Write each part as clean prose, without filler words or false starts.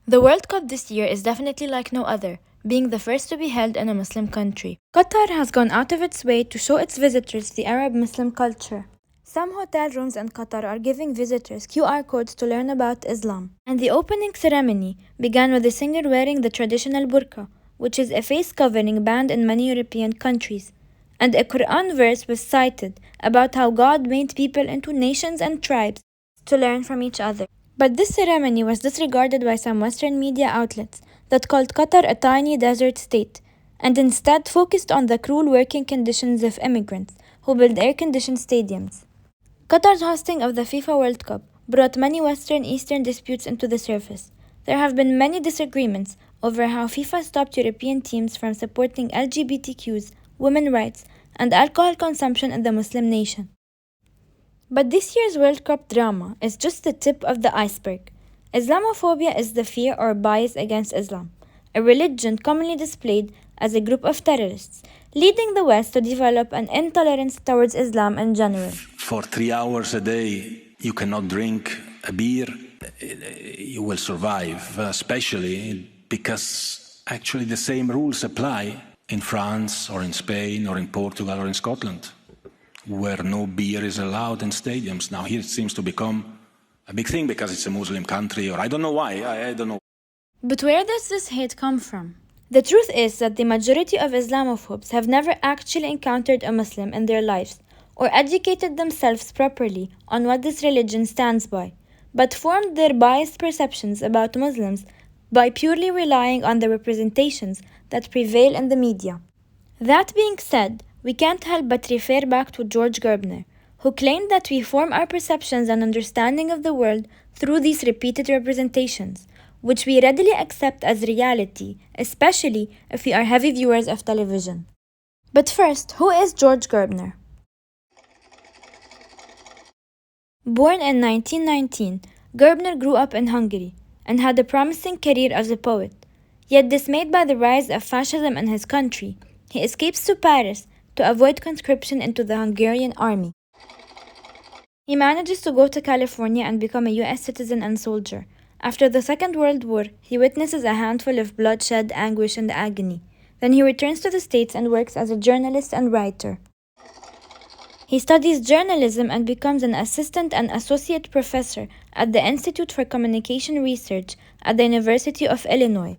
The World Cup this year is definitely like no other, being the first to be held in a Muslim country. Qatar has gone out of its way to show its visitors the Arab Muslim culture. Some hotel rooms in Qatar are giving visitors QR codes to learn about Islam. And the opening ceremony began with the singer wearing the traditional burqa, which is a face covering banned in many European countries. And a Quran verse was cited about how God made people into nations and tribes to learn from each other. But this ceremony was disregarded by some Western media outlets that called Qatar a tiny desert state, and instead focused on the cruel working conditions of immigrants who build air-conditioned stadiums. Qatar's hosting of the FIFA World Cup brought many Western-Eastern disputes into the surface. There have been many disagreements over how FIFA stopped European teams from supporting LGBTQs, women's rights, and alcohol consumption in the Muslim nation. But this year's World Cup drama is just the tip of the iceberg. Islamophobia is the fear or bias against Islam, a religion commonly displayed as a group of terrorists, leading the West to develop an intolerance towards Islam in general. For 3 hours a day, you cannot drink a beer, you will survive, especially because actually the same rules apply in France or in Spain or in Portugal or in Scotland, where no beer is allowed in stadiums. Now here it seems to become a big thing because it's a Muslim country, or I don't know why, I don't know. But where does this hate come from? The truth is that the majority of Islamophobes have never actually encountered a Muslim in their lives or educated themselves properly on what this religion stands by, but formed their biased perceptions about Muslims by purely relying on the representations that prevail in the media. That being said, we can't help but refer back to George Gerbner, who claimed that we form our perceptions and understanding of the world through these repeated representations, which we readily accept as reality, especially if we are heavy viewers of television. But first, who is George Gerbner? Born in 1919, Gerbner grew up in Hungary and had a promising career as a poet. Yet dismayed by the rise of fascism in his country, he escapes to Paris to avoid conscription into the Hungarian army. He manages to go to California and become a US citizen and soldier. After the Second World War, he witnesses a handful of bloodshed, anguish, and agony. Then he returns to the States and works as a journalist and writer. He studies journalism and becomes an assistant and associate professor at the Institute for Communication Research at the University of Illinois.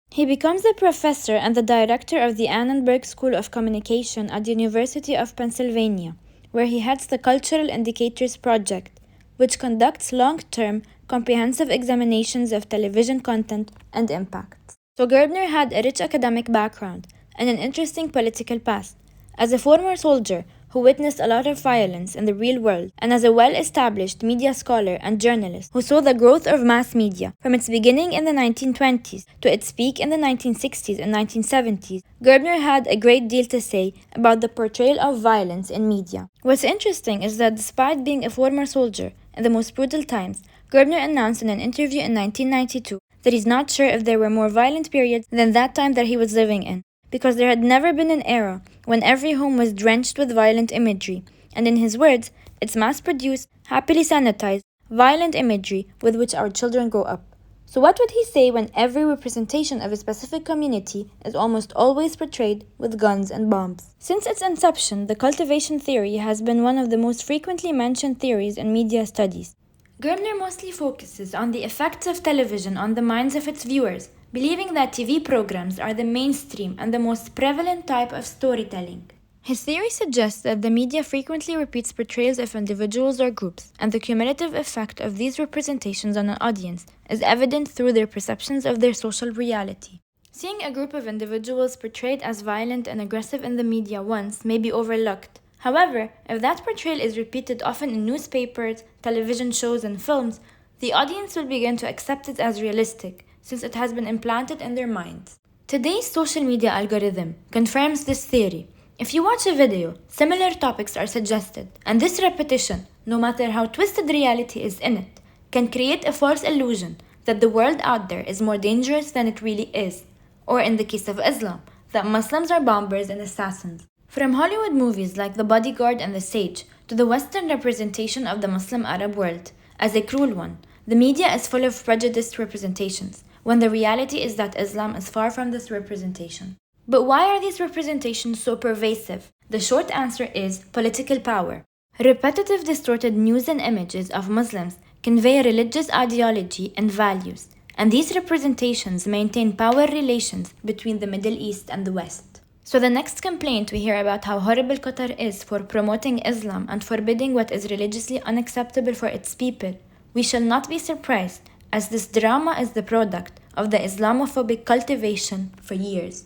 He becomes a professor and the director of the Annenberg School of Communication at the University of Pennsylvania, where he heads the Cultural Indicators Project, which conducts long-term, comprehensive examinations of television content and impact. So Gerbner had a rich academic background and an interesting political past. As a former soldier who witnessed a lot of violence in the real world, and as a well-established media scholar and journalist who saw the growth of mass media from its beginning in the 1920s to its peak in the 1960s and 1970s, Gerbner had a great deal to say about the portrayal of violence in media. What's interesting is that despite being a former soldier in the most brutal times, Gerbner announced in an interview in 1992 that he's not sure if there were more violent periods than that time that he was living in, because there had never been an era when every home was drenched with violent imagery, and in his words, it's mass-produced, happily sanitized, violent imagery with which our children grow up. So what would he say when every representation of a specific community is almost always portrayed with guns and bombs? Since its inception, the cultivation theory has been one of the most frequently mentioned theories in media studies. Gerbner mostly focuses on the effects of television on the minds of its viewers, believing that TV programs are the mainstream and the most prevalent type of storytelling. His theory suggests that the media frequently repeats portrayals of individuals or groups, and the cumulative effect of these representations on an audience is evident through their perceptions of their social reality. Seeing a group of individuals portrayed as violent and aggressive in the media once may be overlooked. However, if that portrayal is repeated often in newspapers, television shows, and films, the audience will begin to accept it as realistic, since it has been implanted in their minds. Today's social media algorithm confirms this theory. If you watch a video, similar topics are suggested, and this repetition, no matter how twisted reality is in it, can create a false illusion that the world out there is more dangerous than it really is, or in the case of Islam, that Muslims are bombers and assassins. From Hollywood movies like The Bodyguard and The Sage to the Western representation of the Muslim Arab world as a cruel one, The media is full of prejudiced representations, when the reality is that Islam is far from this representation. But why are these representations so pervasive? The short answer is political power. Repetitive distorted news and images of Muslims convey religious ideology and values, and these representations maintain power relations between the Middle East and the West. So the next complaint we hear about how horrible Qatar is for promoting Islam and forbidding what is religiously unacceptable for its people, we shall not be surprised, as this drama is the product of the Islamophobic cultivation for years.